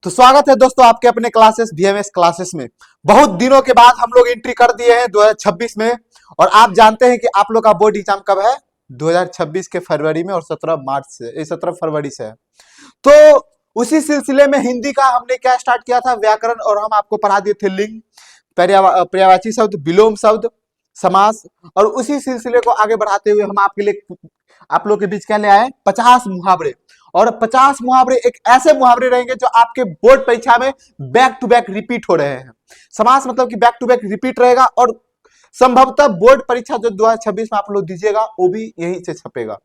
तो स्वागत है दोस्तों आपके अपने क्लासेस VMS क्लासेस में। बहुत दिनों के बाद हम लोग एंट्री कर दिए हैं 2026 में। और आप जानते हैं कि आप लोग का बोर्ड एग्जाम कब है? 2026 के फरवरी में, और 17 मार्च से 17 फरवरी से है। तो उसी सिलसिले में हिंदी का हमने क्या स्टार्ट किया था, व्याकरण, और हम आपको पढ़ा दिए थे लिंग, पर्यायवाची शब्द, विलोम शब्द, समास। और उसी सिलसिले को आगे बढ़ाते हुए हम आपके लिए, आप लोग के बीच क्या ले आए, 50 मुहावरे। और 50 मुहावरे एक ऐसे मुहावरे रहेंगे जो आपके बोर्ड परीक्षा में बैक टू बैक रिपीट हो रहे हैं। समास मतलब कि बैक टू बैक रिपीट रहेगा, और संभवतः बोर्ड परीक्षा जो 2026 में आप लोग दीजिएगा वो भी यहीं से छपेगा।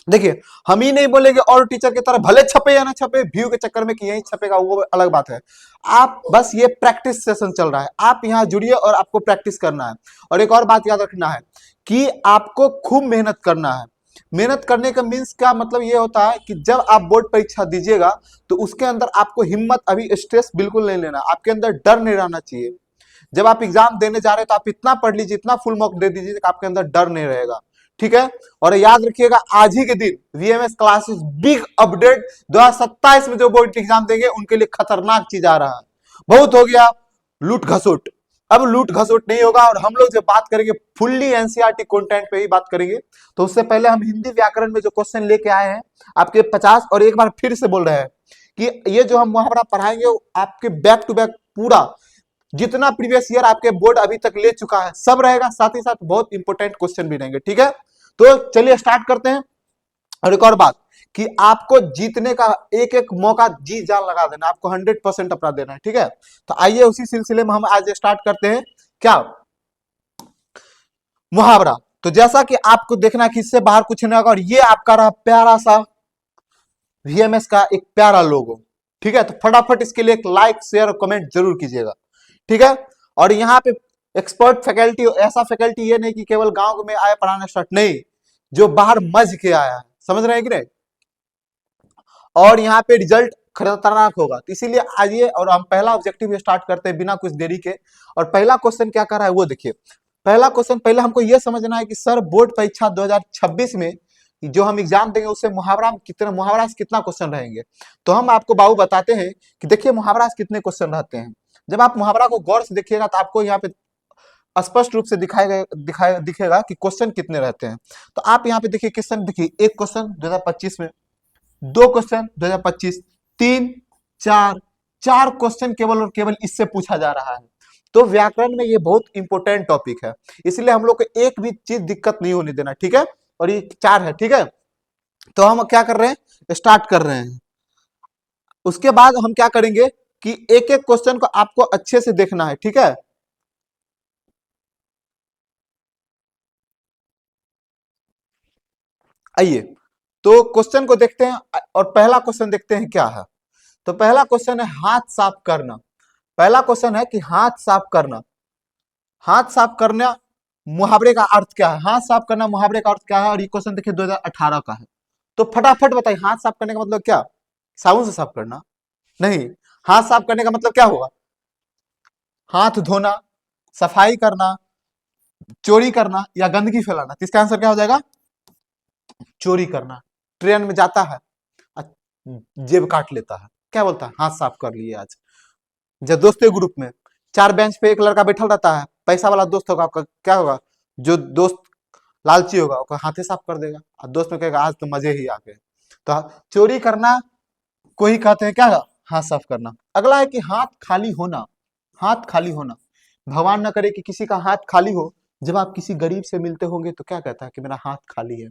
देखिए, हम ही नहीं बोलेंगे और टीचर की तरह, भले छपे या ना छपे, व्यू के चक्कर में कि यहीं छपेगा वो अलग बात है। आप बस, ये प्रैक्टिस सेशन चल रहा है, आप यहाँ जुड़िए और आपको प्रैक्टिस करना है। और एक और बात याद रखना है कि आपको खूब मेहनत करना है। मेहनत करने का मीन्स क्या मतलब, ये होता है कि जब आप बोर्ड परीक्षा दीजिएगा तो उसके अंदर आपको हिम्मत, अभी स्ट्रेस बिल्कुल नहीं लेना, आपके अंदर डर नहीं रहना चाहिए। जब आप एग्जाम देने जा रहे हैं तो आप इतना पढ़ लीजिए, इतना फुल मॉक दे दीजिए कि आपके अंदर डर नहीं रहेगा। ठीक है? और याद रखिएगा, आज ही के दिन VMS क्लासेस बिग अपडेट, 2027 में जो बोर्ड एग्जाम देंगे उनके लिए खतरनाक चीज आ रहा है। बहुत हो गया लूट घसुट, अब लूट घसुट नहीं होगा। और हम लोग जब बात करेंगे फुल्ली एनसीईआरटी कंटेंट पे ही बात करेंगे, तो उससे पहले हम हिंदी व्याकरण में जो क्वेश्चन लेके आए हैं आपके 50, और एक बार फिर से बोल रहे हैं कि ये जो हम मुहावरा पढ़ाएंगे वो आपके बैक टू बैक पूरा जितना प्रीवियस ईयर आपके बोर्ड अभी तक ले चुका है सब रहेगा, साथ ही साथ बहुत इंपॉर्टेंट क्वेश्चन भी रहेंगे। ठीक है? तो चलिए स्टार्ट करते हैं। और एक और बात कि आपको जीतने का एक एक मौका जी जान लगा देना, आपको 100% अपना देना है। ठीक है? तो आइए उसी सिलसिले में हम आज स्टार्ट करते हैं। क्या? मुहावरा। तो जैसा कि आपको देखना कि इससे बाहर कुछ नहीं होगा, और ये आपका रहा प्यारा सा VMS का एक प्यारा लोगो। ठीक है? तो फटाफट इसके लिए एक लाइक, शेयर और कमेंट जरूर कीजिएगा। ठीक है? और यहाँ पे एक्सपर्ट फैकल्टी, ऐसा फैकल्टी ये नहीं कि केवल गांव में आए पढ़ाना स्टार्ट, नहीं, जो बाहर मज के आया है, समझ रहे हैं कि नहीं? और यहाँ पे रिजल्ट खतरनाक होगा। तो इसीलिए आइए और हम पहला ऑब्जेक्टिव स्टार्ट करते हैं बिना कुछ देरी के। और पहला क्वेश्चन क्या कर रहा है वो देखिए। पहला क्वेश्चन, पहले हमको यह समझना है कि सर बोर्ड परीक्षा 2026 में जो हम एग्जाम देंगे उससे मुहावरा से कितना क्वेश्चन रहेंगे। तो हम आपको बाबू बताते हैं कि देखिए मुहावरा से कितने क्वेश्चन रहते हैं। जब आप मुहावरा को गौर से देखिएगा तो आपको यहाँ पे स्पष्ट रूप से दिखेगा कि क्वेश्चन कितने रहते हैं। तो आप यहाँ पे देखिए क्वेश्चन, देखिए एक क्वेश्चन 2025 में, दो क्वेश्चन 2025, तीन, चार, चार क्वेश्चन केवल और केवल इससे पूछा जा रहा है। तो व्याकरण में ये बहुत इंपॉर्टेंट टॉपिक है, इसलिए हम लोग को एक भी चीज दिक्कत नहीं होने देना। ठीक है? और ये चार है। ठीक है? तो हम क्या कर रहे हैं, स्टार्ट कर रहे हैं। उसके बाद हम क्या करेंगे कि एक एक क्वेश्चन को आपको अच्छे से देखना है। ठीक है? आइए तो क्वेश्चन को देखते हैं, और पहला क्वेश्चन देखते हैं क्या है। तो पहला क्वेश्चन है हाथ साफ करना। पहला क्वेश्चन है कि हाथ साफ करना, हाथ साफ करना मुहावरे का अर्थ क्या है, हाथ साफ करना मुहावरे का अर्थ क्या है। और ये क्वेश्चन देखिए 2018 का है। तो फटाफट बताइए, हाथ साफ करने का मतलब क्या? साबुन से साफ करना? नहीं। हाथ साफ करने का मतलब क्या होगा? हाथ धोना, सफाई करना, चोरी करना, या गंदगी फैलाना। तो इसका आंसर क्या हो जाएगा? चोरी करना। ट्रेन में जाता है, जेब काट लेता है, क्या बोलता है? हाथ साफ कर लिए आज। जब दोस्तों ग्रुप में चार बेंच पे एक लड़का बैठा रहता है, पैसा वाला दोस्त होगा आपका, क्या होगा? जो दोस्त लालची होगा उसका हाथे साफ कर देगा, और दोस्त में कहेगा आज तो मजे ही आ गए। तो चोरी करना को ही कहते हैं क्या? हाथ साफ करना। अगला है कि हाथ खाली होना। हाथ खाली होना, भगवान न करे कि किसी का हाथ खाली हो। जब आप किसी गरीब से मिलते होंगे तो क्या कहता है कि मेरा हाथ खाली है।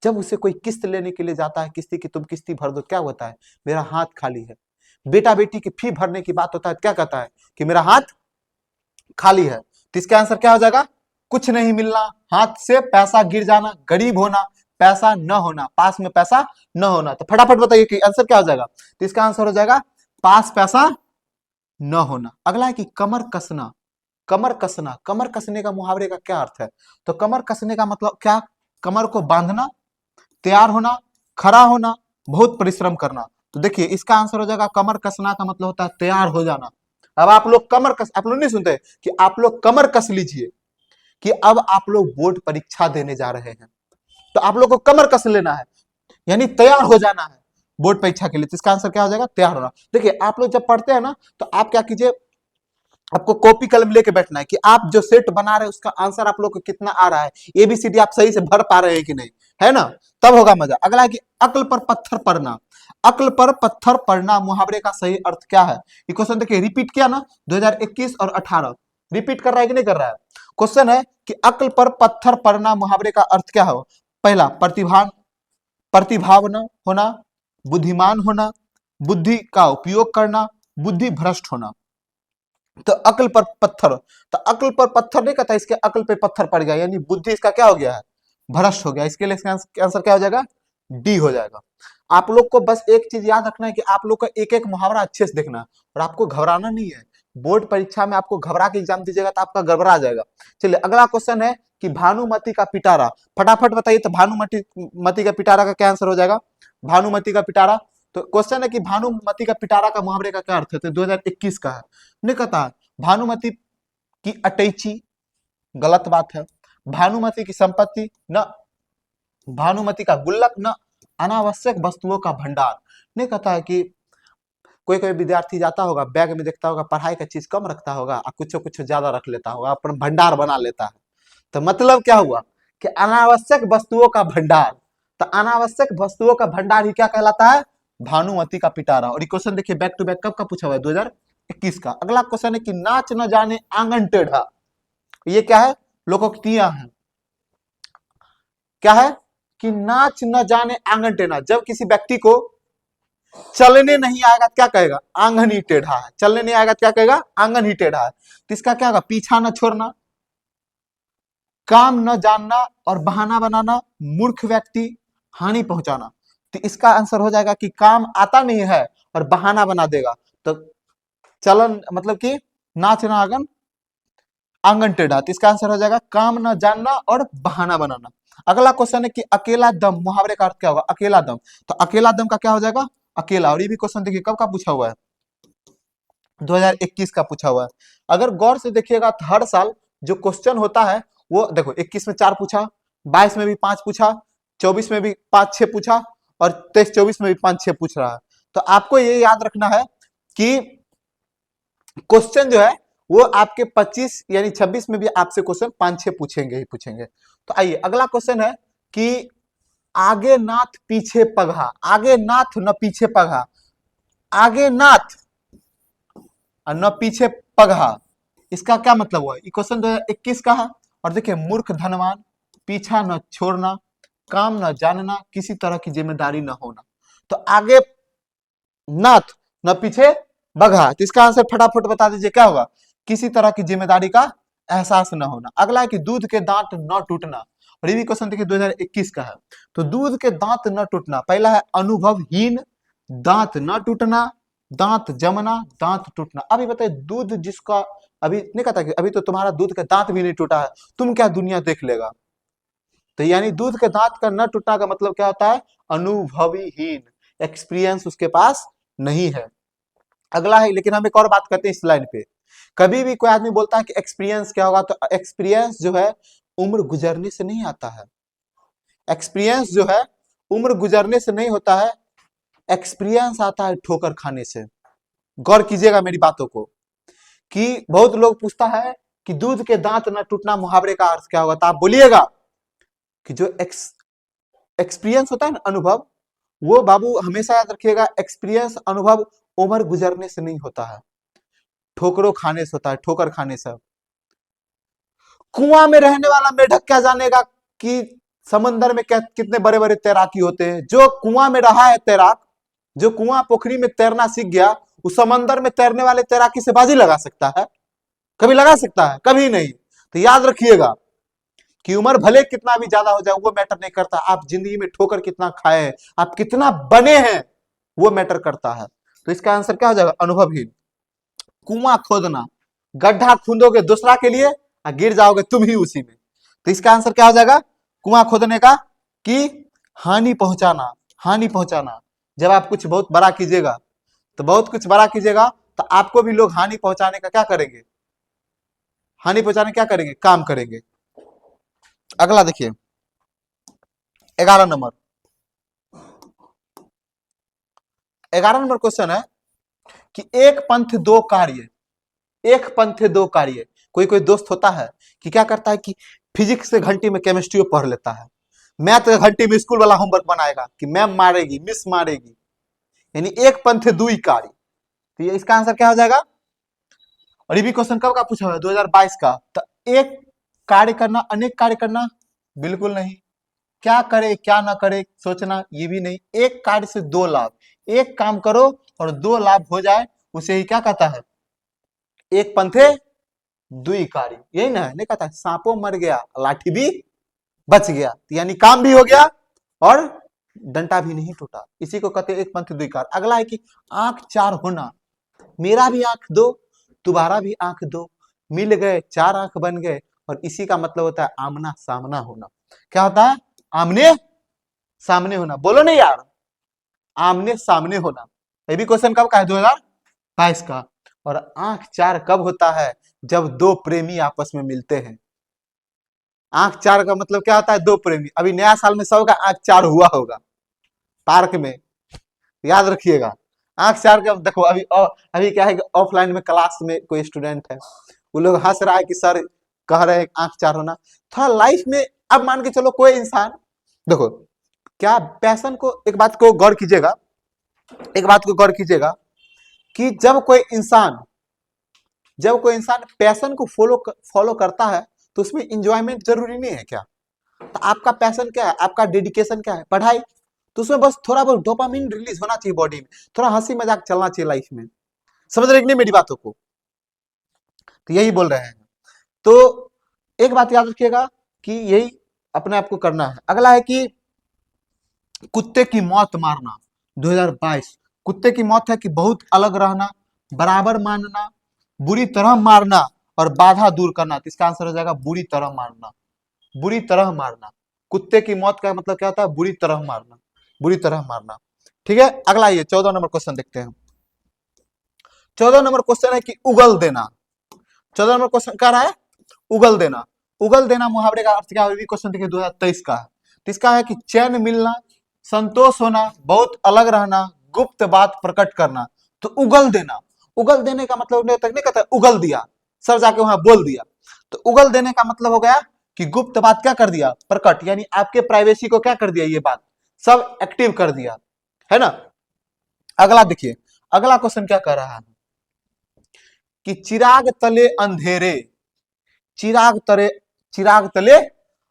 जब उसे कोई किस्त लेने के लिए जाता है, किस्ती की तुम किस्ती भर दो, क्या होता है? मेरा हाथ खाली है। बेटा बेटी की फी भरने की बात होता है, क्या कहता है कि मेरा हाथ खाली है। तो इसका आंसर क्या हो जाएगा? कुछ नहीं मिलना, हाथ से पैसा गिर जाना, गरीब होना, पैसा न होना, पास में पैसा न होना। तो फटाफट बताइए कि आंसर क्या हो जाएगा। तो इसका आंसर हो जाएगा पास पैसा न होना। अगला है कि कमर कसना। कमर कसना, कमर कसने का मुहावरे का क्या अर्थ है? तो कमर कसने का मतलब क्या? कमर को बांधना, तैयार होना, खड़ा होना, बहुत परिश्रम करना। तो देखिए इसका आंसर हो जाएगा कमर कसना का मतलब होता है तैयार हो जाना। अब आप लोग आप लोग नहीं सुनते कि आप लोग कमर कस लीजिए कि अब आप लोग बोर्ड परीक्षा देने जा रहे हैं। तो आप लोग को कमर कस लेना है, यानी तैयार हो जाना है। बोर्ड परीक्षा के लिए। तो इसका आंसर क्या हो जाएगा? तैयार होना। देखिए आप लोग जब पढ़ते हैं ना तो आप क्या कीजिए, आपको कॉपी कलम लेके बैठना है कि आप जो सेट बना रहे हैं उसका आंसर आप लोग को कितना आ रहा है, एबीसीडी आप सही से भर पा रहे हैं कि नहीं, है ना, तब होगा मजा। अगला है कि अक्ल पर पत्थर पड़ना। अक्ल पर पत्थर पड़ना मुहावरे का सही अर्थ क्या है? ये क्वेश्चन देखिए रिपीट किया ना 2021 और 18, रिपीट कर रहा है कि नहीं कर रहा है? क्वेश्चन है कि अक्ल पर पत्थर पड़ना मुहावरे का अर्थ क्या है? पहला प्रतिभावान होना, बुद्धिमान होना, बुद्धि का उपयोग करना, बुद्धि भ्रष्ट होना। तो अक्ल पर पत्थर, तो अक्ल पर पत्थर नहीं कहता, इसके अक्ल पे पत्थर पड़ गया, यानी बुद्धि इसका क्या हो गया है? भ्रष्ट हो गया। इसके लिए इसका आंसर क्या हो जाएगा? डी हो जाएगा। आप लोग को बस एक चीज याद रखना है कि आप लोग का एक एक मुहावरा अच्छे से देखना है और आपको घबराना नहीं है। बोर्ड परीक्षा में आपको घबरा के एग्जाम दीजिएगा तो आपका गड़बड़ा जाएगा। चलिए अगला क्वेश्चन है कि भानुमति का पिटारा। फटाफट बताइए तो भानुमति मति का पिटारा का क्या आंसर हो जाएगा? भानुमति का पिटारा। तो क्वेश्चन है कि भानुमति का पिटारा का मुहावरे का क्या अर्थ है? तो 2021 का है। नहीं कहता भानुमति की अटैची, गलत बात है। भानुमति की संपत्ति न, भानुमति का गुल्लक न, अनावश्यक वस्तुओं का भंडार। नहीं कहता है कि कोई कोई विद्यार्थी जाता होगा बैग में देखता होगा पढ़ाई का चीज कम रखता होगा और कुछ कुछ ज्यादा रख लेता होगा, अपन भंडार बना लेता है। तो मतलब क्या हुआ कि अनावश्यक वस्तुओं का भंडार। तो अनावश्यक वस्तुओं का भंडार ही क्या कहलाता है? भानुमति का पिटारा। और ये क्वेश्चन देखिए बैक टू बैक कब का पूछा हुआ है? 2021 का। अगला क्वेश्चन है कि नाच न जाने आंगन टेढ़ा। ये क्या है? लोकोक्तियां हैं। क्या है कि नाच न जाने आंगन टेढ़ा। जब किसी व्यक्ति को चलने नहीं आएगा क्या कहेगा? आंगन ही टेढ़ा है। चलने नहीं आएगा क्या कहेगा? आंगन ही टेढ़ा है। तो इसका क्या होगा? पीछा न छोड़ना, काम न जानना और बहाना बनाना, मूर्ख व्यक्ति, हानि पहुंचाना। तो इसका आंसर हो जाएगा कि काम आता नहीं है और बहाना बना देगा। तो चलन मतलब कि नाच ना आंगन, आंगन टेढ़ा। तो इसका आंसर हो जाएगा काम न जानना और बहाना बनाना। अगला क्वेश्चन है कि अकेला दम मुहावरे का अर्थ क्या होगा? अकेला दम। तो अकेला दम का क्या हो जाएगा? अकेला। और ये भी क्वेश्चन देखिए कब का पूछा हुआ है? 2021 का पूछा हुआ है। अगर गौर से देखिएगा तो हर साल जो क्वेश्चन होता है वो देखो 21 में 4 पूछा, 22 में भी 5 पूछा, 24 में भी 5-6 पूछा और 23-24 में भी 5-6 पूछ रहा है। तो आपको ये याद रखना है कि क्वेश्चन जो है वो आपके 25 यानी 26 में भी आपसे क्वेश्चन 5-6 पूछेंगे ही पूछेंगे। तो आइए अगला क्वेश्चन है कि आगे नाथ पीछे पगहा। आगे नाथ न पीछे पगहा। आगे नाथ और न पीछे पगहा, इसका क्या मतलब हुआ? ये क्वेश्चन 2021 का है। और देखिए मूर्ख धनवान, पीछा न छोड़ना, काम न जानना, किसी तरह की जिम्मेदारी न होना। तो आगे नाथ न पीछे बगहा। तो इसका आंसर फटाफट बता दीजिए क्या होगा? किसी तरह की जिम्मेदारी का एहसास न होना। अगला है कि दूध के दांत न टूटना। और ये भी क्वेश्चन देखिए 2021 का है। तो दूध के दांत न टूटना, पहला है अनुभवहीन, दांत न टूटना, दांत जमना, दांत टूटना। अभी बताइए दूध जिसका अभी नहीं कहता कि अभी तो तुम्हारा दूध का दांत भी नहीं टूटा है, तुम क्या दुनिया देख लेगा? तो यानी दूध के दांत का न टूटना का मतलब क्या होता है? अनुभवीहीन, एक्सपीरियंस उसके पास नहीं है। अगला है, लेकिन हम एक और बात करते हैं इस लाइन पे। कभी भी कोई आदमी बोलता है कि एक्सपीरियंस क्या होगा, तो एक्सपीरियंस जो है उम्र गुजरने से नहीं आता है। एक्सपीरियंस जो है उम्र गुजरने से नहीं होता है, एक्सपीरियंस आता है ठोकर खाने से। गौर कीजिएगा मेरी बातों को कि बहुत लोग पूछता है कि दूध के दांत न टूटना मुहावरे का अर्थ क्या होगा? तो आप बोलिएगा कि जो एक्सपीरियंस होता है ना, अनुभव, वो बाबू हमेशा याद रखिएगा, एक्सपीरियंस अनुभव उम्र गुजरने से नहीं होता है, ठोकरों खाने से होता है, ठोकर खाने से। कुआं में रहने वाला मेढक क्या जानेगा कि समंदर में क्या कितने बड़े बड़े तैराकी होते हैं? जो कुआं में रहा है तैराक, जो कुआं पोखरी में तैरना सीख गया, उस समंदर में तैरने वाले तैराकी से बाजी लगा सकता है? कभी लगा सकता है? कभी नहीं। तो याद रखिएगा कि उम्र भले कितना भी ज्यादा हो जाए वो मैटर नहीं करता, आप जिंदगी में ठोकर कितना खाए, आप कितना बने हैं, वो मैटर करता है। तो इसका आंसर क्या हो जाएगा? अनुभवहीन। कुआं खोदना, गड्ढा खूंदोगे दूसरा के लिए और गिर जाओगे तुम ही उसी में। तो इसका आंसर क्या हो जाएगा कुआं खोदने का? कि हानि पहुंचाना, हानि पहुंचाना। जब आप कुछ बहुत बड़ा कीजिएगा, तो बहुत कुछ बड़ा कीजिएगा तो आपको भी लोग हानि पहुंचाने का क्या करेंगे? हानि पहुंचाने क्या करेंगे? काम करेंगे। अगला देखिए 11 नंबर, 11 नंबर क्वेश्चन है कि एक पंथ दो कार्य, एक पंथ दो कार्य। कोई कोई दोस्त होता है कि क्या करता है कि फिजिक्स के घंटी में केमिस्ट्री पढ़ लेता है, मैथ के घंटी में स्कूल वाला होमवर्क बनाएगा कि मैम मारेगी, मिस मारेगी, यानी एक पंथ दुई कार्य। तो ये इसका आंसर क्या हो जाएगा? और ये भी क्वेश्चन कब का पूछा हुआ है? 2022 का। तो एक कार्य करना, अनेक कार्य करना, बिल्कुल नहीं। क्या करे क्या ना करे सोचना, ये भी नहीं। एक कार्य से दो लाभ, एक काम करो और दो लाभ हो जाए, उसे ही क्या कहता है? एक पंथे दुई कार्य, यही ना है। नहीं कहता सांपों मर गया लाठी भी बच गया, तो यानी काम भी हो गया और डंडा भी नहीं टूटा, इसी को कहते हैं एक पंथ दुई कार्य। अगला है कि आंख चार होना, मेरा भी आंख दो, तुम्हारा भी आंख दो, मिल गए चार आंख बन गए, और इसी का मतलब होता है आमना सामना होना। क्या होता है? आमने सामने होना। बोलो नहीं यार, आमने सामने होना। ये भी क्वेश्चन कब का है? 2022 का। और आंख चार कब होता है? जब दो प्रेमी आपस में मिलते हैं। आंख चार का मतलब क्या होता है? दो प्रेमी। अभी नया साल में सबका आंख चार हुआ होगा पार्क में, याद रखिएगा। आंख चार का देखो, अभी क्या है कि ऑफलाइन में क्लास में कोई स्टूडेंट है, वो लोग हंस रहा है कि सर कह रहे हैं आंख चार होना। थोड़ा लाइफ में अब मान के चलो कोई इंसान, देखो क्या पैशन को, एक बात को गौर कीजिएगा, एक बात को गौर कीजिएगा कि जब कोई इंसान पैशन को फॉलो करता है तो उसमें इंजॉयमेंट जरूरी नहीं है क्या? तो आपका पैशन क्या है? आपका डेडिकेशन क्या है? पढ़ाई। तो उसमें बस थोड़ा बहुत डोपामिन रिलीज होना चाहिए बॉडी में, थोड़ा हंसी मजाक चलना चाहिए लाइफ में। समझ रहे कि नहीं मेरी बातों को? तो यही बोल रहे हैं। तो एक बात याद रखिएगा कि यही अपने आप को करना है। अगला है कि कुत्ते की मौत मारना। 2022 कुत्ते की मौत है कि बहुत अलग रहना, बराबर मानना, बुरी तरह मारना और बाधा दूर करना। तो इसका आंसर हो जाएगा बुरी तरह मारना। बुरी तरह मारना, कुत्ते की मौत का मतलब क्या होता है? बुरी तरह मारना, बुरी तरह मारना। ठीक है, अगला ये 14 नंबर क्वेश्चन देखते हैं। 14 नंबर क्वेश्चन है कि उगल देना। 14 नंबर क्वेश्चन क्या रहा है? उगल देना। उगल देना मुहावरे का अर्थ क्या है? क्वेश्चन देखिए 2023 का है। तो इसका है कि चैन मिलना, संतोष होना, बहुत अलग रहना, गुप्त बात प्रकट करना। तो उगल देना, उगल देने का मतलब तक नहीं कहता उगल दिया, सर जाके वहां बोल दिया। तो उगल देने का मतलब हो गया कि गुप्त बात क्या कर दिया? प्रकट, यानी आपके प्राइवेसी को क्या कर दिया? ये बात सब एक्टिव कर दिया, है ना। अगला देखिए, अगला क्वेश्चन क्या कर रहा है कि चिराग तले अंधेरे, चिराग तले, चिराग तले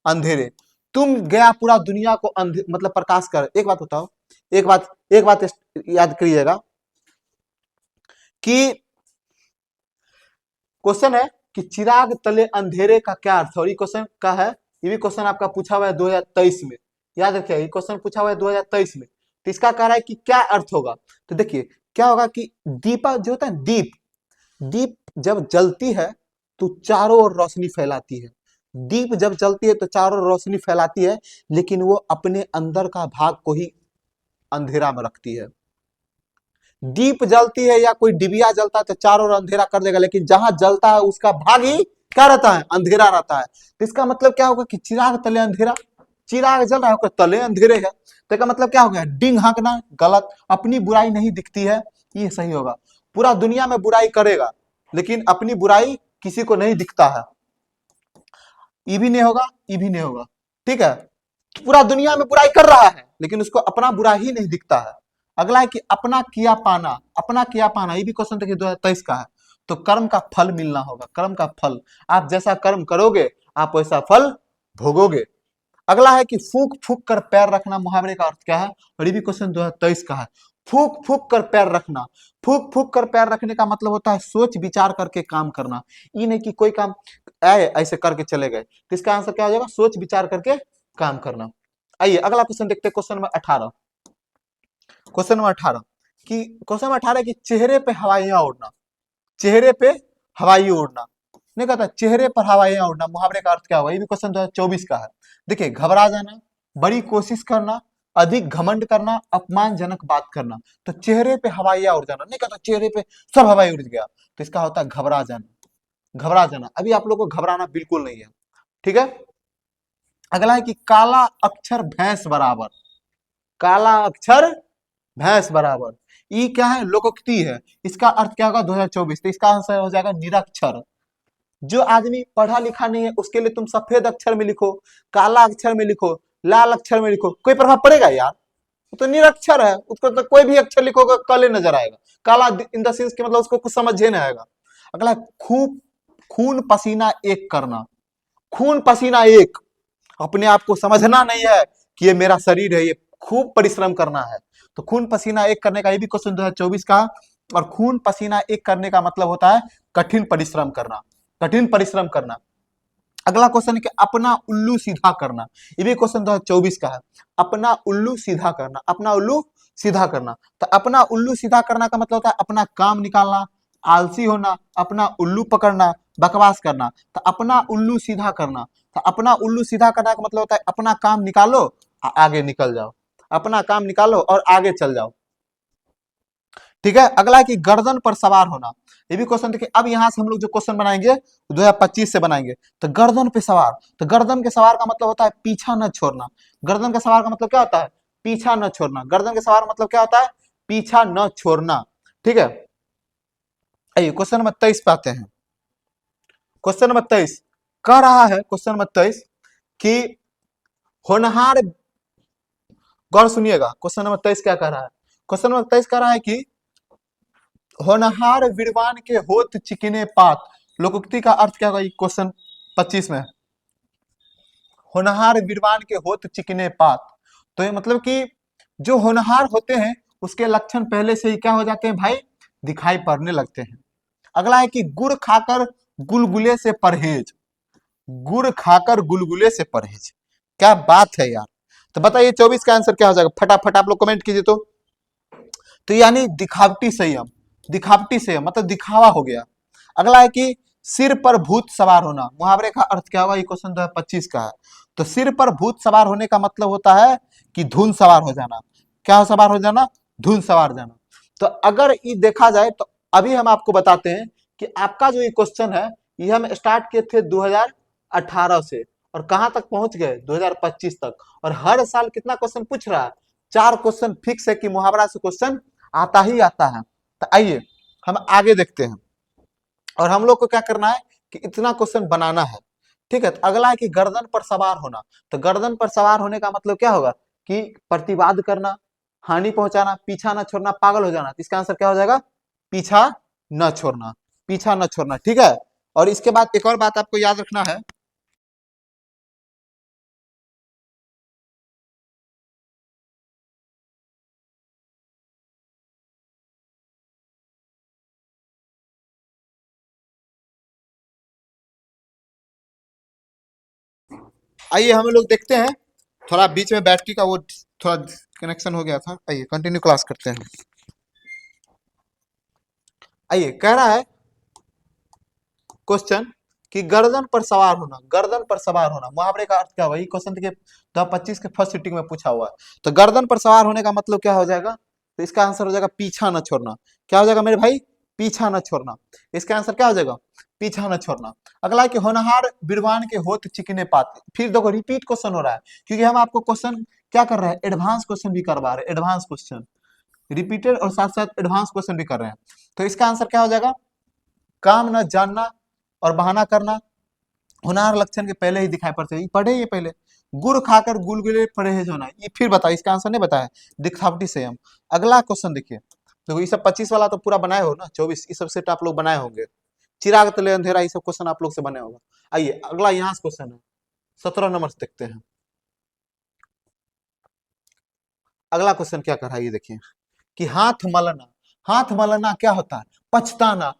अंधेरे, तुम गया पूरा दुनिया को मतलब प्रकाश कर। एक बात बताओ, एक बात याद करिएगा कि क्वेश्चन है कि चिराग तले अंधेरे का क्या अर्थ है? और ये क्वेश्चन का है, ये भी क्वेश्चन आपका पूछा हुआ है 2023 में। याद रखिए, ये क्वेश्चन पूछा हुआ है 2023 में। तो इसका कह रहा है कि क्या अर्थ होगा? तो देखिए क्या होगा कि दीपक जो होता है, दीप, दीप जब जलती है तो चारों ओर रोशनी फैलाती है। दीप जब जलती है तो चारों ओर रोशनी फैलाती है, लेकिन वो अपने अंदर का भाग को ही अंधेरा में रखती है। दीप जलती है या कोई डिबिया जलता है तो चारों ओर अंधेरा कर देगा, लेकिन जहां जलता है उसका भाग ही क्या रहता है? अंधेरा रहता है। तो इसका मतलब क्या होगा कि चिराग तले अंधेरा, चिराग जल रहा है तले अंधेरे है, तो इसका मतलब क्या हो गया? डिंग हाँकना गलत, अपनी बुराई नहीं दिखती है, ये सही होगा। पूरा दुनिया में बुराई करेगा लेकिन अपनी बुराई किसी को नहीं दिखता है, ये भी नहीं होगा, ये भी नहीं होगा। ठीक है, पूरा दुनिया में बुराई कर रहा है लेकिन उसको अपना बुरा ही नहीं दिखता है। अगला है कि अपना किया पाना, अपना किया पाना, ये भी क्वेश्चन देखिए 2023 का है। तो कर्म का फल मिलना होगा, कर्म का फल, आप जैसा कर्म करोगे आप वैसा फल भोगोगे। अगला है कि फूक फूक कर पैर रखना, मुहावरे का अर्थ क्या है? और ये भी क्वेश्चन 2023 का है। फूक फूक कर पैर रखना, फूक फूक कर पैर रखने का मतलब होता है सोच विचार करके काम करना। ये नहीं कि कोई काम आए ऐसे करके चले गए। तो इसका आंसर क्या हो जाएगा? सोच विचार करके काम करना। आइए अगला क्वेश्चन देखते हैं, क्वेश्चन नंबर 18। क्वेश्चन नंबर 18 कि क्वेश्चन नंबर 18 की चेहरे पे हवाइयां उड़ना, चेहरे पे हवाई उड़ना। नहीं कहता चेहरे पर हवाइयां उड़ना, मुहावरे का अर्थ क्या होगा? ये भी क्वेश्चन 2024 का है। देखिए घबरा जाना, बड़ी कोशिश करना, अधिक घमंड करना, अपमानजनक बात करना। तो चेहरे पे हवाइयां उड़ जाना, नहीं कहता चेहरे पे सब हवाई उड़ गया, तो इसका होता है घबरा जाना, घबरा जाना। अभी आप लोग को घबराना बिल्कुल नहीं है, ठीक है। अगला है कि काला अक्षर भैंस बराबर, काला अक्षर भैंस बराबर, ई क्या है, लोकोक्ति है। इसका अर्थ क्या होगा 2024, तो इसका आंसर हो जाएगा निरक्षर। जो आदमी पढ़ा लिखा नहीं है उसके लिए तुम सफेद अक्षर में लिखो, काला अक्षर में लिखो, लाल अक्षर में लिखो, कोई प्रभाव पड़ेगा यार? वो तो निरक्षर है, उसको तो कोई भी अक्षर लिखोगे काले नजर आएगा। काला इन द सेंस कि मतलब उसको कुछ समझ ही नहीं आएगा। अगला खूब खून पसीना एक करना। खून पसीना एक, अपने आप को समझना नहीं है कि ये मेरा शरीर है, ये खूब परिश्रम करना है। तो खून पसीना एक करने का ये भी क्वेश्चन 2024 का। और खून पसीना एक करने का मतलब होता है कठिन परिश्रम करना, कठिन परिश्रम करना। अगला क्वेश्चन है कि अपना उल्लू सीधा करना। ये भी क्वेश्चन 2024 का है। अपना उल्लू सीधा करना, अपना उल्लू सीधा करना। तो अपना उल्लू सीधा करना का मतलब होता है अपना काम निकालना, आलसी होना, अपना उल्लू पकड़ना, बकवास करना। तो अपना उल्लू सीधा करना, तो अपना उल्लू सीधा करना का मतलब होता है अपना काम निकालो, आगे निकल जाओ। अपना काम निकालो और आगे चल जाओ। ठीक है। अगला है कि गर्दन पर सवार होना। ये भी क्वेश्चन देखिए, अब यहां से हम लोग जो क्वेश्चन बनाएंगे 2025 से बनाएंगे। तो गर्दन पे सवार, तो गर्दन के सवार का मतलब होता है पीछा न छोड़ना। गर्दन के सवार का मतलब क्या होता है? पीछा न छोड़ना। गर्दन के सवार मतलब क्या होता है? पीछा न छोड़ना। ठीक है। आइए क्वेश्चन नंबर 23 पे आते हैं। क्वेश्चन नंबर 23 कह रहा है, क्वेश्चन नंबर 23 कि होनहार, गौर सुनिएगा, क्वेश्चन नंबर 23 क्या कह रहा है? क्वेश्चन नंबर 23 कह रहा है कि होनहार विद्वान के होत चिकने पात। लोकोक्ति का अर्थ क्या होगा क्वेश्चन 25 में? होनहार विद्वान के होत चिकने पात। तो ये मतलब कि जो होनहार होते हैं उसके लक्षण पहले से ही क्या हो जाते हैं भाई? दिखाई पड़ने लगते हैं। अगला है कि गुड़ खाकर गुलगुले से परहेज। गुड़ खाकर गुलगुले से परहेज, क्या बात है यार। तो बताइए 24 का आंसर क्या हो जाएगा? फटाफट आप लोग कमेंट कीजिए। तो यानी दिखावटी संयम, दिखावटी संयम मतलब दिखावा हो गया। अगला है कि सिर पर भूत सवार होना। मुहावरे का अर्थ क्या होगा? ये क्वेश्चन 2025 का है। तो सिर पर भूत सवार होने का मतलब होता है कि धुन सवार हो जाना। क्या सवार हो जाना? धुन सवार जाना। तो अगर ये देखा जाए तो अभी हम आपको बताते हैं कि आपका जो ये क्वेश्चन है ये हम स्टार्ट किए थे 2018 से और कहां तक पहुंच गए? 2025 तक। और हर साल कितना क्वेश्चन पूछ रहा है? 4 क्वेश्चन फिक्स है कि मुहावरा से क्वेश्चन आता ही आता है। तो आइए हम आगे देखते हैं। और हम लोग को क्या करना है कि इतना क्वेश्चन बनाना है। ठीक है। तो अगला है कि गर्दन पर सवार होना। तो गर्दन पर सवार होने का मतलब क्या होगा? कि प्रतिवाद करना, हानि पहुंचाना, पीछा न छोड़ना, पागल हो जाना। तो इसका आंसर क्या हो जाएगा? पीछा न छोड़ना, पीछा न छोड़ना। ठीक है। और इसके बाद एक और बात आपको याद रखना है। आइए हम लोग देखते हैं। थोड़ा बीच में बैटरी का वो थोड़ा कनेक्शन हो गया था। आइए कंटिन्यू क्लास करते हैं। आइए कह रहा है क्वेश्चन कि गर्दन पर सवार होना, गर्दन पर सवार होना मुहावरे का अर्थ क्या हुआ? ये क्वेश्चन देखिए 2025 के फर्स्ट सिटिंग में पूछा हुआ है। तो गर्दन पर सवार होने का मतलब क्या हो जाएगा? तो इसका आंसर हो जाएगा पीछा न छोड़ना। क्या हो जाएगा मेरे भाई? पीछा न छोड़ना। इसका आंसर क्या हो जाएगा? पीछा न छोड़ना। अगला है कि होनहार विद्वान के होत चिकने पात। फिर देखो रिपीट क्वेश्चन हो रहा है क्योंकि हम आपको क्वेश्चन क्या कर रहे हैं? एडवांस क्वेश्चन भी करवा रहे हैं, एडवांस क्वेश्चन रिपीटेड और साथ साथ एडवांस क्वेश्चन भी कर रहे हैं। तो इसका आंसर क्या हो जाएगा? काम न जानना और बहाना करना होनहार लक्षण के पहले ही दिखाई पड़ते हैं। पढ़े ये पहले गुड़ खाकर गुलगुले परहेज होना। ये फिर बताओ, इसका आंसर नहीं बताया, दिखावटी संयम। अगला क्वेश्चन देखिए। देखो ये सब 25 वाला तो पूरा बनाए हो ना, 24 ये सब सेट आप लोग बनाए होंगे। चिराग तले अंधेरा ये सब क्वेश्चन आप लोग से बने होगा। आइए अगला यहाँ से क्वेश्चन है 17 नंबर से देखते हैं। अगला क्वेश्चन क्या कर रहा है ये देखिए कि हाथ मलना। हाथ मलना क्या होता है? पछताना,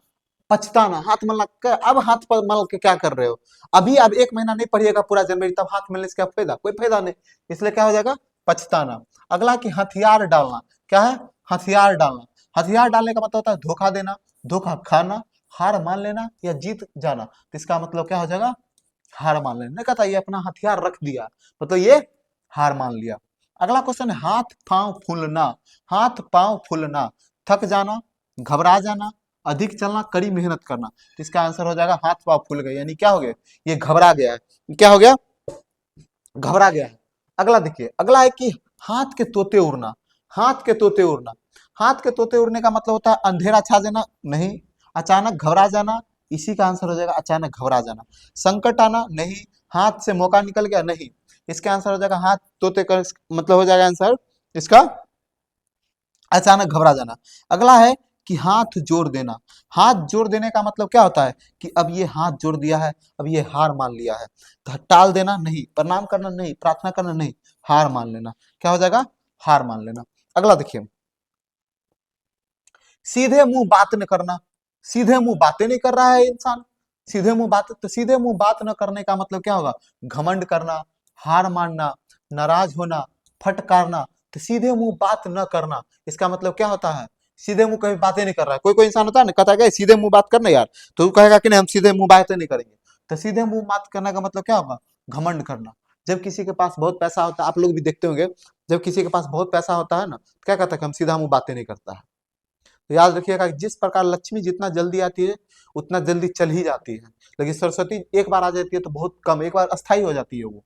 पछताना। हाथ मलना अब हाथ पर मल के क्या कर रहे हो? अभी अब 1 महीना नहीं पढ़िएगा पूरा जनवरी, तब हाथ मलने से क्या फायदा? कोई फायदा नहीं। इसलिए क्या हो जाएगा? पछताना। अगला कि हथियार डालना। क्या है? हथियार डालना। हथियार डालने का मतलब होता है धोखा देना, धोखा खाना, हार मान लेना या जीत जाना। तो इसका मतलब क्या हो जाएगा? हार मान लेना। नहीं कहता ये अपना हथियार रख दिया, मतलब ये हार मान लिया। अगला क्वेश्चन है हाथ पांव फूलना। हाथ पांव फूलना, थक जाना, घबरा जाना, अधिक चलना, कड़ी मेहनत करना। तो इसका आंसर हो जाएगा हाथ पांव फूल गए, यानी क्या हो गया? ये घबरा गया है। क्या हो गया? घबरा गया है। अगला देखिए, अगला है कि हाथ के तोते उड़ना। हाथ के तोते उड़ना। हाथ के तोते उड़ने का मतलब होता है अंधेरा छा जाना, नहीं। अचानक घबरा जाना, इसी का आंसर हो जाएगा अचानक घबरा जाना। संकट आना, नहीं। हाथ से मौका निकल गया, नहीं। इसका आंसर हो जाएगा हाथ तोते का, मतलब हो जाएगा आंसर इसका अचानक घबरा जाना। अगला है कि हाथ जोड़ देना। हाथ जोड़ देने का मतलब क्या होता है कि अब ये हाथ जोड़ दिया है, अब ये हार मान लिया है। तो टाल देना, नहीं। प्रणाम करना, नहीं। प्रार्थना करना, नहीं। हार मान लेना। क्या हो जाएगा? हार मान लेना। अगला देखिए, सीधे मुंह बात न करना। सीधे मुंह बातें नहीं कर रहा है इंसान, सीधे मुंह बात, तो सीधे मुंह बात न करने का मतलब क्या होगा? घमंड करना, हार मानना, नाराज होना, फटकारना। तो सीधे मुंह बात न करना, इसका मतलब क्या होता है? सीधे मुंह कभी बातें नहीं कर रहा है। कोई कोई इंसान होता है ना, कहता है कि सीधे मुंह बात करना यार, तो वो कहेगा कि नहीं हम सीधे मुंह बातें नहीं करेंगे। तो सीधे मुंह बात करने का मतलब क्या होगा? घमंड करना। जब किसी के पास बहुत पैसा होता है, आप लोग भी देखते होंगे, जब किसी के पास बहुत पैसा होता है ना, तो क्या कहता है कि हम सीधा मुंह बातें नहीं करता है। तो याद रखिएगा कि जिस प्रकार लक्ष्मी जितना जल्दी आती है उतना जल्दी चल ही जाती है, लेकिन सरस्वती एक बार आ जाती है तो बहुत कम, एक बार अस्थायी हो जाती है वो।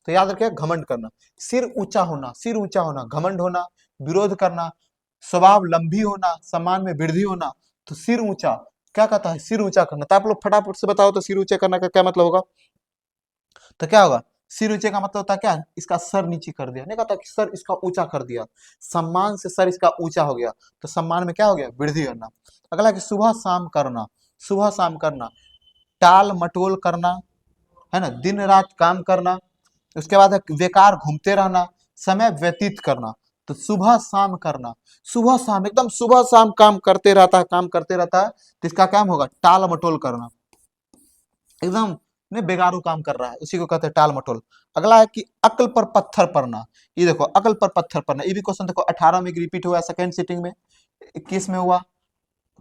तो याद रखिएगा घमंड करना। सिर ऊंचा होना, सिर ऊंचा होना, घमंड होना, विरोध करना, स्वभाव लंबी होना, सम्मान में वृद्धि होना। तो सिर ऊंचा, क्या कहता है? सिर ऊंचा करना। तो आप लोग फटाफट से बताओ तो सिर ऊंचा करने का क्या मतलब होगा? तो क्या होगा? सिर ऊंचे का मतलब होता है क्या? इसका सर नीचे कर दिया, नहीं कहता कि सर इसका ऊंचा कर दिया, सम्मान से सर इसका ऊंचा हो गया। तो सम्मान में क्या हो गया? वृद्धि करना। अगला कि सुबह शाम करना। सुबह शाम करना, टाल मटोल करना, है ना, दिन रात काम करना। उसके बाद है बेकार घूमते रहना, समय व्यतीत करना। तो सुबह शाम करना, सुबह शाम एकदम सुबह शाम काम करते रहता है, काम करते रहता है, तो इसका काम होगा टाल मटोल करना। एकदम ने बेगारू काम कर रहा है, उसी को कहते हैं टाल मटोल। अगला है कि अक्ल पर पत्थर पड़ना। ये देखो, अक्ल पर पत्थर पड़ना, ये भी क्वेश्चन देखो 18 में रिपीट हुआ, सेकंड सिटिंग में, 21 में हुआ,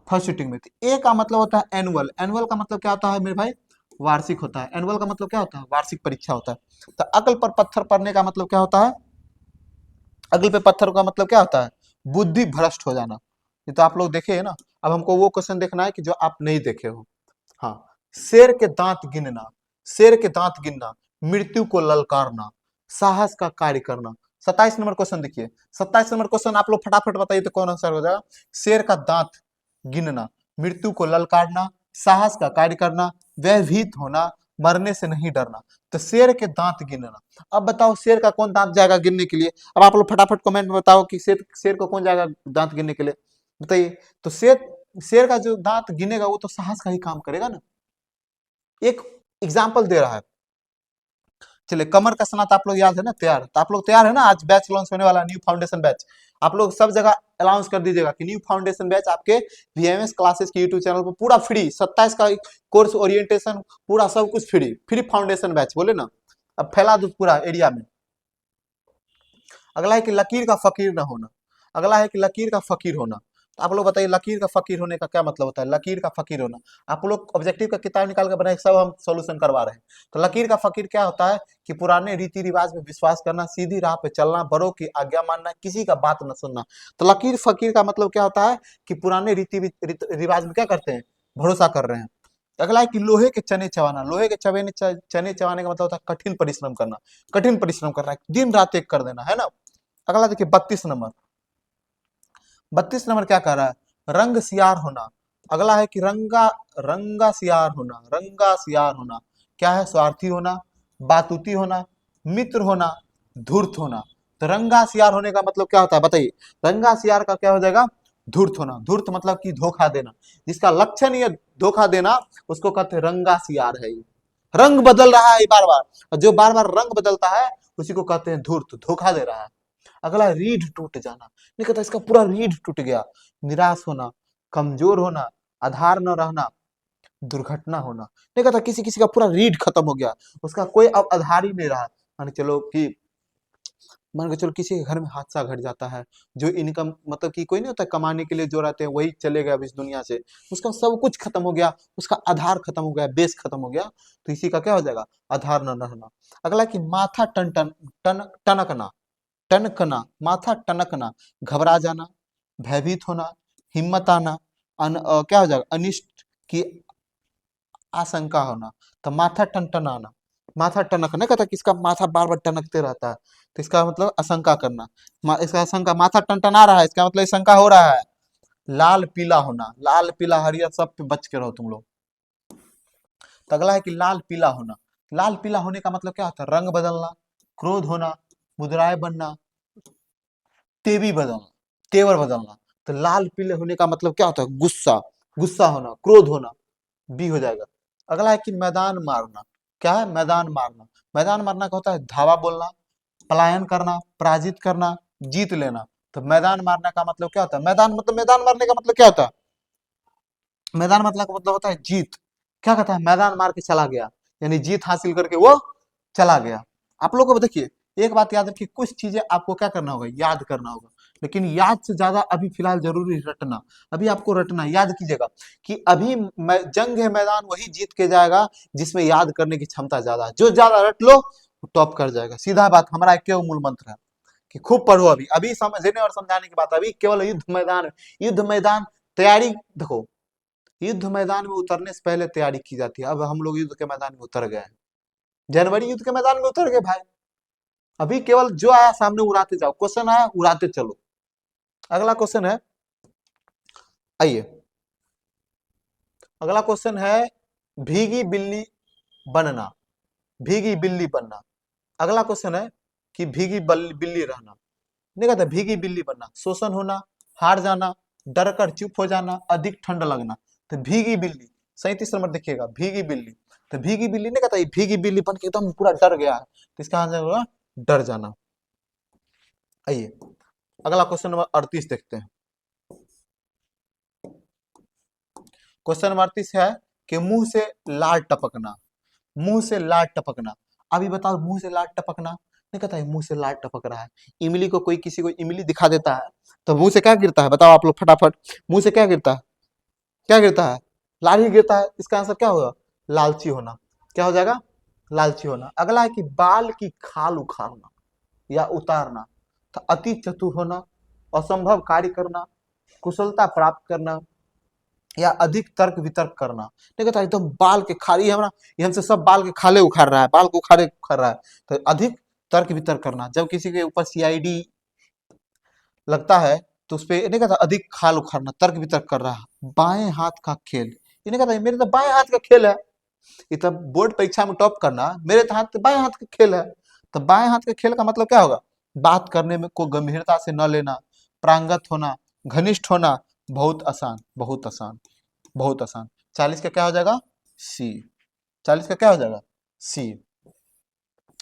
फर्स्ट सिटिंग में। तो ए का मतलब होता है एनुअल। एनुअल का मतलब क्या होता है मेरे भाई? वार्षिक होता है। एनुअल का मतलब क्या होता है? वार्षिक परीक्षा होता है। तो अक्ल पर पत्थर पड़ने का मतलब क्या होता है? अकल पे पत्थर का मतलब क्या होता है? बुद्धि भ्रष्ट हो जाना। ये तो आप लोग देखे है ना। अब हमको वो क्वेश्चन देखना है कि जो आप नहीं देखे हो। हाँ, शेर के दांत गिनना, शेर के दांत गिनना, मृत्यु को ललकारना, साहस का कार्य करना। 27 नंबर क्वेश्चन देखिए, 27 नंबर क्वेश्चन आप लोग फटाफट बताइए तो कौन आंसर हो जाएगा? शेर का दांत गिनना, मृत्यु को ललकारना, साहस का कार्य करना, भयभीत होना, मरने से नहीं डरना। तो शेर के दांत गिनना। अब बताओ शेर का कौन दांत जाएगा गिनने के लिए? अब आप लोग फटाफट कमेंट में बताओ कि शेर शेर को कौन जाएगा दांत गिनने के लिए? बताइए। तो शेर शेर का जो दांत गिनेगा वो तो साहस का ही काम करेगा ना। एक एग्जाम्पल दे रहा है। चलिए, कमर कसना तो आप लोग याद है ना, तैयार? तो आप लोग तैयार है ना? आज बैच लॉन्च होने वाला, न्यू फाउंडेशन बैच। आप लोग सब जगह अनाउंस कर दीजिएगा कि न्यू फाउंडेशन बैच आपके वीएमएस क्लासेस के यूट्यूब चैनल पर पूरा फ्री, 27 का कोर्स ओरिएंटेशन, पूरा सब कुछ फ्री, फ्री फाउंडेशन बैच बोले ना। अब फैला दो पूरा एरिया में। अगला है कि लकीर का फकीर ना होना। अगला है कि लकीर का फकीर होना। तो आप लोग बताइए लकीर का फकीर होने का क्या मतलब होता है? लकीर का फकीर होना, आप लोग ऑब्जेक्टिव का किताब निकाल कर बनाए, सब हम सॉल्यूशन करवा रहे हैं। तो लकीर का फकीर क्या होता है कि पुराने रीति रिवाज में विश्वास करना, सीधी राह पे चलना, बड़ों की आज्ञा मानना, किसी का बात न सुनना। तो लकीर फकीर का मतलब क्या होता है कि पुराने रिवाज में क्या करते हैं? भरोसा कर रहे हैं। अगला है कि लोहे के चने चबाना। लोहे के चने चबाने का मतलब होता है कठिन परिश्रम करना, कठिन परिश्रम करना, दिन रात एक कर देना, है ना। अगला देखिए 32 नंबर, 32 नंबर क्या कह रहा है? रंग सियार होना। अगला है कि रंगा रंगा सियार होना, रंगा सियार होना क्या है? स्वार्थी होना, बातूती होना, मित्र होना, धूर्त होना। तो रंगा सियार होने का मतलब क्या होता है बताइए? रंगा सियार का क्या हो जाएगा? धूर्त होना। धूर्त मतलब कि धोखा देना, जिसका लक्षण ही है धोखा देना, उसको कहते हैं रंगा सियार है ये। रंग बदल रहा है बार बार, और जो बार बार रंग बदलता है उसी को कहते हैं धूर्त, धोखा दे रहा है। अगला रीढ़ टूट जाना, नहीं कहता इसका पूरा रीढ़ टूट गया। निराश होना, कमजोर होना, आधार न रहना, दुर्घटना होना। नहीं कहता किसी किसी का पूरा रीढ़ खत्म हो गया, उसका कोई अब आधार ही नहीं रहा। मान के चलो कि मान के चलो किसी के घर में हादसा घट जाता है, जो इनकम मतलब कि कोई नहीं होता कमाने के लिए जो रहते हैं वही चले गए अब इस दुनिया से, उसका सब कुछ खत्म हो गया, उसका आधार खत्म हो गया, बेस खत्म हो गया। तो इसी का क्या हो जाएगा? आधार न रहना। अगला कि माथा टन टन टन टनकना, टनकना, माथा टनकना, घबरा जाना, भयभीत होना, हिम्मत आना, क्या हो जाएगा? अनिष्ट की आशंका होना। तो माथा टनटनाना, माथा टनक नहीं कहता, किसका माथा बार बार टनकते रहता है, तो इसका मतलब आशंका करना। इसका आशंका, माथा टनटना रहा है, इसका मतलब शंका हो रहा है। लाल पीला होना, लाल पीला हरियर सब पे बच के रहो तुम लोग। तो अगला है कि लाल पीला होना। लाल पीला होने का मतलब क्या होता है? रंग बदलना, क्रोध होना, मुद्राए बनना, तेवी बदलना, तेवर बदलना। तो लाल पीले होने का मतलब क्या होता है? गुस्सा, गुस्सा होना, क्रोध होना, बी हो जाएगा। अगला है कि मैदान मारना। क्या है? मैदान मारना। मैदान मारना का होता है धावा बोलना, पलायन करना, पराजित करना, जीत लेना। तो मैदान मारना का मतलब क्या होता है? मैदान मतलब, मैदान मारने का मतलब क्या होता है? मैदान मतलब का मतलब होता है जीत। क्या कहता है? मैदान मार के चला गया, यानी जीत हासिल करके वो चला गया। आप लोगों को देखिए, एक बात याद रखिए, कुछ चीजें आपको क्या करना होगा? याद करना होगा। लेकिन याद से ज्यादा अभी फिलहाल जरूरी है रटना। अभी आपको रटना, याद कीजिएगा कि अभी जंग है मैदान वही जीत के जाएगा जिसमें याद करने की क्षमता ज्यादा है। जो ज्यादा रट लो वो टॉप कर जाएगा। सीधा बात, हमारा एक केवल मूल मंत्र है कि खूब पढ़ो। अभी अभी समझने और समझाने की बात, अभी केवल युद्ध मैदान, युद्ध मैदान तैयारी। देखो, युद्ध मैदान में उतरने से पहले तैयारी की जाती है। अब हम लोग युद्ध के मैदान में उतर गए हैं, जनवरी युद्ध के मैदान में उतर गए भाई। अभी केवल जो आया सामने उड़ाते जाओ, क्वेश्चन आया उड़ाते चलो। अगला क्वेश्चन है, आइए अगला क्वेश्चन है, भीगी बिल्ली बनना, भीगी बिल्ली बनना। अगला क्वेश्चन है कि भीगी बिल्ली रहना। नहीं कहता भीगी बिल्ली बनना, शोषण होना, हार जाना, डर कर चुप हो जाना, अधिक ठंड लगना। तो भीगी बिल्ली, 37 नंबर देखिएगा, भीगी बिल्ली। तो भीगी बिल्ली नहीं कहता, ये भीगी बिल्ली बन के एकदम पूरा डर गया है, तो इसका आंसर होगा डर जाना। आइए अगला क्वेश्चन नंबर 38 देखते हैं। क्वेश्चन नंबर 38 है कि मुंह से लार टपकना, मुंह से लार टपकना। अभी बताओ, मुंह से लार टपकना नहीं कहता है, मुंह से लार टपक रहा है। इमली को कोई किसी को इमली दिखा देता है तो मुंह से क्या गिरता है? बताओ आप लोग फटाफट, मुंह से क्या गिरता है? क्या गिरता है? लार ही गिरता है। इसका आंसर क्या होगा? लालची होना। क्या हो जाएगा? लालची होना। अगला है कि बाल की खाल उखाड़ना या उतारना। तो अति चतुर होना, असंभव कार्य करना, कुशलता प्राप्त करना, या अधिक तर्क वितर्क करना। नहीं कहता एकदम बाल के खाल, ये हमारा, ये हमसे सब बाल के खाले उखाड़ रहा है, बाल को उखाड़े उखाड़ रहा है। तो अधिक तर्क वितर्क करना, जब किसी के ऊपर सीआईडी लगता है तो उस पे नहीं कहता अधिक खाल उखाड़ना, तर्क वितर्क कर रहा है। बाएं हाथ का खेल, ये नहीं कहता ये मेरे तो बाएं हाथ का खेल है। ये तब बोर्ड परीक्षा में टॉप करना मेरे तो हाथ बाएं हाथ का खेल है। तो बाएं हाथ का खेल का मतलब क्या होगा? बात करने में को गंभीरता से न लेना, प्रांगत होना, घनिष्ठ होना, बहुत आसान, बहुत आसान, बहुत आसान। 40 का क्या हो जाएगा? सी। 40 का क्या हो जाएगा? सी।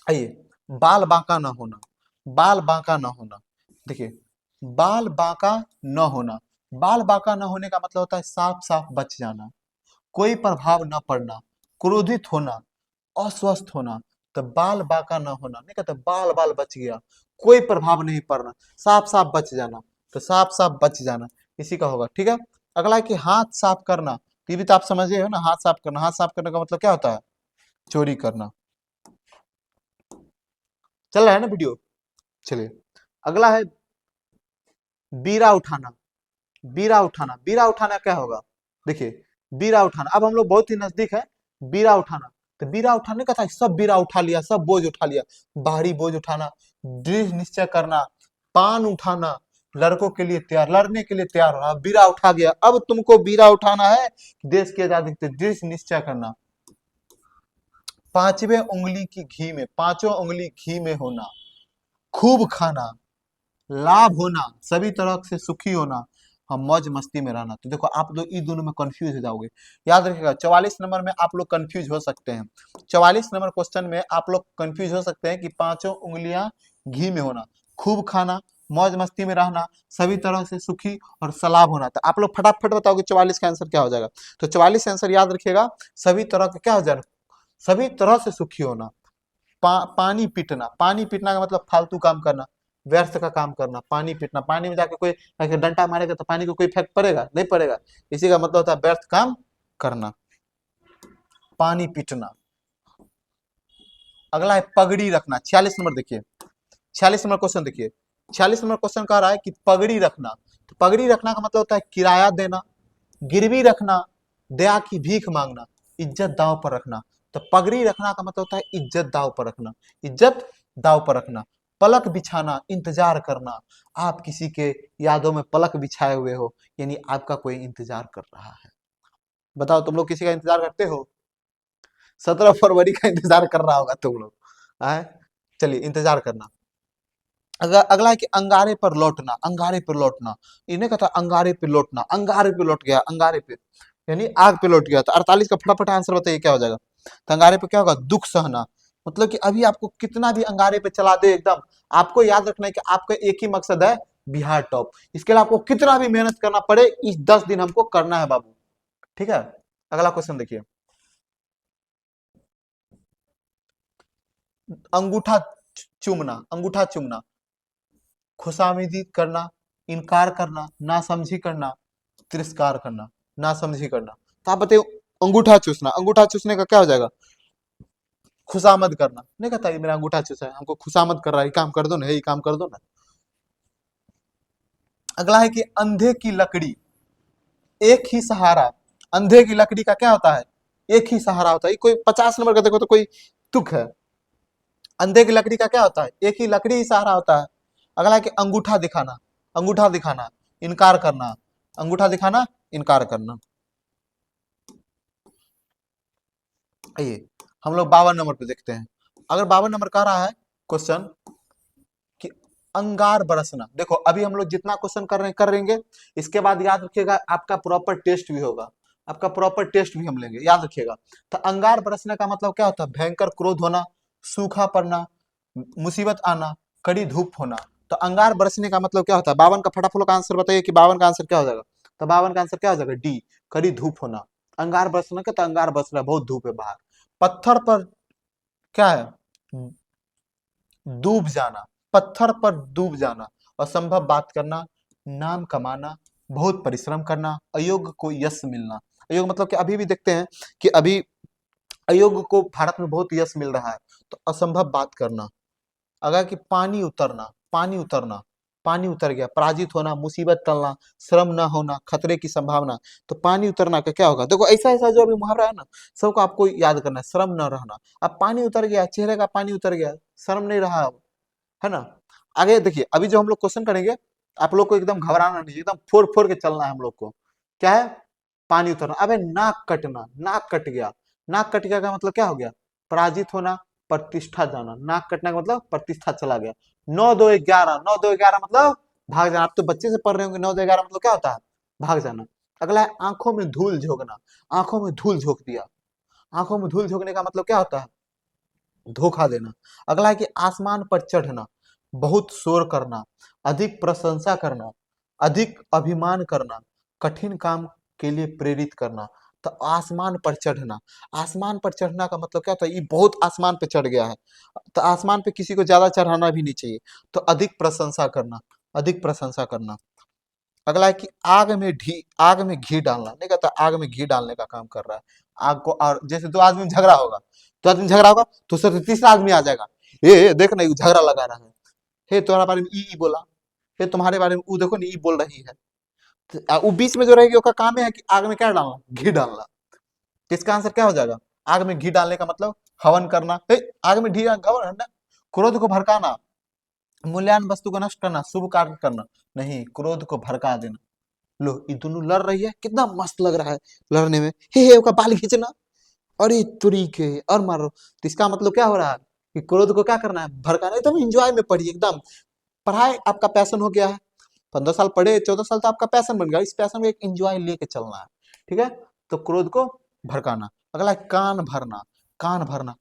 आइए, बाल बांका ना होना, बाल बांका ना होना। देखिए, बाल बांका न होना, बाल बांका न होने का मतलब होता है साफ साफ बच जाना, कोई प्रभाव न पड़ना, क्रोधित होना, अस्वस्थ होना। तो बाल बांका न होना नहीं कहते बाल बाल बच गया, कोई प्रभाव नहीं पड़ना, साफ साफ बच जाना। तो साफ साफ बच जाना इसी का होगा। ठीक है। अगला है कि हाथ साफ करना। तो ये भी तो आप समझे हो ना, हाथ साफ करना। हाथ साफ करने का मतलब क्या होता है? चोरी करना। चल रहा है ना वीडियो? चलिए अगला है बीरा उठाना, बीरा उठाना। बीरा उठाना क्या होगा? देखिए, बीरा उठाना, अब हम लोग बहुत ही नजदीक है। बीरा उठाना, तो बीरा उठाने का था, सब बीरा उठा लिया, सब बोझ उठा लिया। बाहरी बोझ उठाना, दृढ़ निश्चय करना, पान उठाना, लड़कों के लिए तैयार, लड़ने के लिए तैयार होना। बीरा उठा गया, अब तुमको बीरा उठाना है, देश की आजादी के लिए दृढ़ निश्चय करना। पांचवें उंगली की घी में, पांचों उंगली घी में होना, खूब खाना, लाभ होना, सभी तरह से सुखी होना, हम मौज मस्ती में रहना। तो देखो आप लोग इन दोनों में कंफ्यूज हो जाओगे। याद रखिएगा 44 नंबर में आप लोग कंफ्यूज हो सकते हैं। 44 नंबर क्वेश्चन में आप लोग कंफ्यूज हो सकते हैं कि पांचों उंगलियां घी में होना, खूब खाना, मौज मस्ती में रहना, सभी तरह से सुखी और सलाब होना। तो आप लोग फटाफट बताओगे 44 का आंसर क्या हो जाएगा? तो 44 आंसर याद रखिएगा, सभी तरह का क्या हो जाएगा? सभी तरह से सुखी होना। पानी पीटना, पानी पीटना का मतलब फालतू काम करना, व्यर्थ का काम करना। पानी पीटना, पानी में जाकर कोई अगर डंडा मारेगा तो पानी को कोई इफेक्ट पड़ेगा? नहीं पड़ेगा। इसी का मतलब होता है व्यर्थ काम करना, पानी पीटना। अगला है पगड़ी रखना। 46 नंबर देखिए, 46 नंबर क्वेश्चन देखिए। 46 नंबर क्वेश्चन कह रहा है कि पगड़ी रखना। तो पगड़ी रखना का मतलब होता है किराया देना, गिरवी रखना, दया की भीख मांगना, इज्जत दांव पर रखना। तो पगड़ी रखना का मतलब होता है इज्जत दाव पर रखना, इज्जत दाव पर रखना। पलक बिछाना, इंतजार करना, आप किसी के यादों में पलक बिछाए हुए हो, यानी आपका कोई इंतजार कर रहा है। बताओ तुम लोग किसी का इंतजार करते हो? 17 फरवरी का इंतजार कर रहा होगा तुम लोग, है? चलिए, इंतजार करना। अगर अगला है कि अंगारे पर लौटना, अंगारे पर लौटना, इन्हें कहता है अंगारे पे लौटना, अंगारे पे लौट गया, अंगारे पे यानी आग पे लौट गया। तो 48 का फटाफट आंसर बताइए क्या हो जाएगा? तो अंगारे पे क्या होगा? दुख सहना। मतलब कि अभी आपको कितना भी अंगारे पे चला दे एकदम, आपको याद रखना है कि आपका एक ही मकसद है, बिहार टॉप। इसके लिए आपको कितना भी मेहनत करना पड़े, इस 10 दिन हमको करना है बाबू। ठीक है, अगला क्वेश्चन देखिए। अंगूठा चूमना, अंगूठा चूमना, खुशामदीद करना, इनकार करना, नासमझी करना, तिरस्कार करना, नासमझी करना। तो आप बताइए, अंगूठा चूसना, अंगूठा चूसने का क्या हो जाएगा? खुशामद करना। नहीं कहता ये मेरा अंगूठा चूसा है, हमको खुशामद कर रहा है, ये काम कर दो ना, ये काम कर दो ना। अगला है कि अंधे की लकड़ी, एक ही सहारा। अंधे की लकड़ी का क्या होता है? एक ही सहारा होता है। ये कोई 50 नंबर का देखो तो कोई तुक है। अंधे की लकड़ी का क्या होता है? एक ही लकड़ी ही सहारा होता है। अगला है कि अंगूठा दिखाना, अंगूठा दिखाना, इनकार करना, अंगूठा दिखाना, इनकार करना। आइए हम लोग 52 नंबर पे देखते हैं। अगर 52 नंबर कह रहा है क्वेश्चन कि अंगार बरसना। देखो अभी हम लोग जितना क्वेश्चन कर रहेंगे, इसके बाद याद रखिएगा आपका प्रॉपर टेस्ट भी होगा, आपका प्रॉपर टेस्ट भी हम लेंगे, याद रखिएगा। तो अंगार बरसने का मतलब क्या होता है? भयंकर क्रोध होना, सूखा पड़ना, मुसीबत आना, कड़ी धूप होना। तो अंगार बरसने का मतलब क्या होता है? 52 का फटाफट का आंसर बताइए कि 52 का आंसर क्या हो जाएगा? तो 52 का आंसर क्या हो जाएगा? डी, कड़ी धूप होना। अंगार बरसने का तो अंगार बरस रहा है, बहुत धूप है बाहर। पत्थर पर क्या है? डूब जाना, पत्थर पर डूब जाना, असंभव बात करना, नाम कमाना, बहुत परिश्रम करना, अयोग्य को यश मिलना। अयोग्य मतलब कि अभी भी देखते हैं कि अभी अयोग्य को भारत में बहुत यश मिल रहा है। तो असंभव बात करना। अगर कि पानी उतरना, पानी उतरना, पानी उतर गया, पराजित होना, मुसीबत टलना, श्रम न होना, खतरे की संभावना। तो पानी उतरना का क्या होगा? देखो ऐसा ऐसा जो अभी मुहावरा है ना, सबको आपको याद करना है। श्रम न रहना, अब पानी उतर गया, चेहरे का पानी उतर गया, शर्म नहीं रहा अब, है ना? आगे देखिए, अभी जो हम लोग क्वेश्चन करेंगे, आप लोग को एकदम घबराना नहीं, एकदम फोड़ फोड़ के चलना है हम लोग को। क्या है? पानी उतरना। अबे नाक कटना, नाक कट गया, नाक कट गया का मतलब क्या हो गया? पराजित होना, प्रतिष्ठा जाना। नाक कटने का मतलब प्रतिष्ठा चला गया। 9 2 11, 9 2 11 मतलब भाग जाना। आप तो बच्चे से पढ़ रहे होंगे, 9 2 11 मतलब क्या होता है? भाग जाना। अगला है आंखों में धूल झोंकना, आंखों में धूल झोंक दिया। आंखों में धूल झोंकने का मतलब क्या होता है? धोखा देना। अगला है कि आसमान पर चढ़ना, बहुत शोर करना, अधिक प्रशंसा करना, अधिक अभिमान करना, कठिन काम के लिए प्रेरित करना। तो आसमान पर चढ़ना, आसमान पर चढ़ना का मतलब क्या होता है? ये बहुत आसमान पे चढ़ गया है। तो आसमान पे किसी को ज्यादा चढ़ाना भी नहीं चाहिए। तो अधिक प्रशंसा करना, अधिक प्रशंसा करना। अगला है कि आग में घी डालना। नहीं कहता आग में घी डालने का काम कर रहा है। आग को, और जैसे दो आदमी में झगड़ा होगा, दो आदमी झगड़ा होगा तो उससे तीसरा आदमी आ जाएगा, ये देख ना, ये झगड़ा लगा रहा है, हे तुम्हारे बारे में ई बोला, हे तुम्हारे बारे में ऊ देखो ना ई बोल रही है। तो वो बीच में जो रहेगी उसका काम है कि आग में क्या डालना? घी डालना। तो इसका आंसर क्या हो जाएगा? आग में घी डालने का मतलब हवन करना। आग में घी हवन, क्रोध को भड़काना, मूल्यवान वस्तु को नष्ट करना, शुभ कार्य करना। नहीं, क्रोध को भड़का देना। लो ये दोनों लड़ रही है, कितना मस्त लग रहा है लड़ने में, हे उसका बाल खींचना, अरे तुरी के और मारो। तो इसका मतलब क्या हो रहा है कि क्रोध को क्या करना है? भड़काना। एकदम एंजॉय में पढ़िए एकदम। पढ़ाई आपका पैशन हो गया है, 15 साल पढ़े, 14 साल तो आपका पैशन बन गया। इस पैशन में एक एंजॉय लेके चलना है, ठीक है? तो क्रोध को भड़काना। अगला है कान भरना, कान भरना।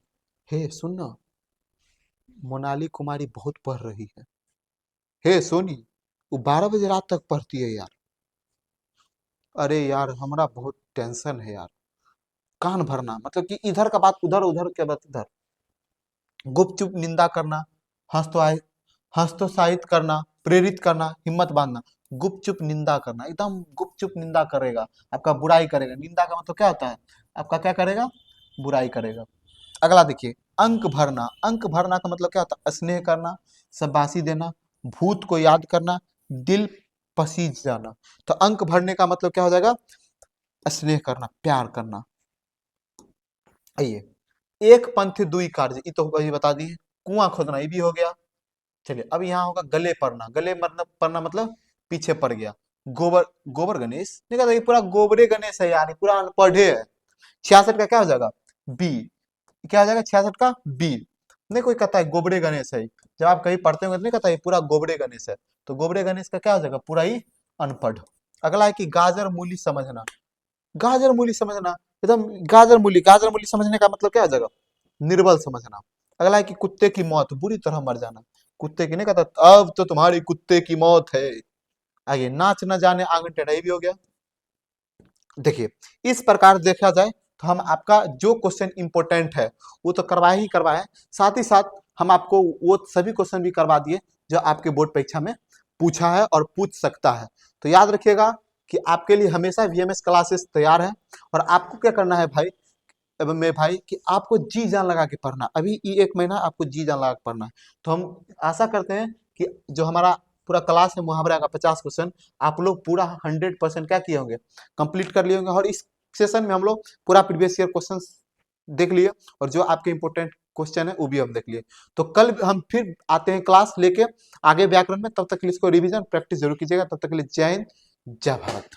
हे सुनना, मोनाली कुमारी बहुत पढ़ रही है, हे सोनी, वो 12 बजे रात तक पढ़ती है यार, अरे यार हमारा बहुत टेंशन है यार। कान भरना मतलब कि इधर का बात उधर, उधर के बात इधर। गुपचुप निंदा करना, हस्तोत्साहित हस्तोत्साहित करना, प्रेरित करना, हिम्मत बांधना। गुपचुप निंदा करना, एकदम गुपचुप निंदा करेगा, आपका बुराई करेगा। निंदा का मतलब क्या होता है? आपका क्या करेगा? बुराई करेगा। अगला देखिए, अंक भरना। अंक भरना का मतलब क्या होता है? स्नेह करना, शाबाशी देना, भूत को याद करना, दिल पसीज जाना। तो अंक भरने का मतलब क्या हो जाएगा? स्नेह करना, प्यार करना। आइए एक पंथ दुई कार्य, ये तो वही बता दिए। कुआं खोदना ये भी हो गया। चलिए अब यहाँ होगा गले पड़ना, गले मतलब पड़ना मतलब पीछे पड़ गया। गोबर, गोबर गणेश नहीं कहता, ये पूरा गोबरे गणेश है यार, ये पूरा अनपढ़े है। 66 का क्या हो जाएगा, बी। क्या हो जाएगा 66 का बी। नहीं कोई कहता है गोबरे गणेश है, जब आप कहीं पढ़ते होंगे तो नहीं कहता ये पूरा गोबरे गणेश है, तो गोबरे गणेश का क्या हो जाएगा, पूरा ही अनपढ़। अगला है कि गाजर मूली समझना, गाजर मूली समझना एकदम, गाजर मूली समझने का मतलब क्या हो जाएगा, निर्बल समझना। अगला है कि कुत्ते की मौत, बुरी तरह मर जाना, कुत्ते की नहीं कहता अब तो तुम्हारी कुत्ते की मौत है। आगे नाच न जाने आंगन टेढ़ा, ये भी हो गया। देखिए इस प्रकार देखा जाए तो हम आपका जो क्वेश्चन इंपॉर्टेंट है वो तो करवाए ही करवाए, साथ ही साथ हम आपको वो सभी क्वेश्चन भी करवा दिए जो आपके बोर्ड परीक्षा में पूछा है और पूछ सकता है। तो याद रखिएगा कि आपके लिए हमेशा वीएमएस क्लासेस तैयार है, और आपको क्या करना है भाई, अब मैं भाई कि आपको जी जान लगा के पढ़ना, अभी ये 1 महीना आपको जी जान लगा के पढ़ना है। तो हम आशा करते हैं कि जो हमारा पूरा क्लास है मुहावरा का 50 क्वेश्चन, आप लोग पूरा 100% क्या किए होंगे, कंप्लीट कर लिए होंगे। और इस सेशन में हम लोग पूरा प्रीवियस ईयर क्वेश्चन देख लिए, और जो आपके इंपॉर्टेंट क्वेश्चन है वो भी हम देख लिए। तो कल हम फिर आते हैं क्लास लेके आगे व्याकरण में, तब तक के लिए इसको रिवीजन प्रैक्टिस जरूर कीजिएगा। तब तक के लिए जय हिंद, जय भारत।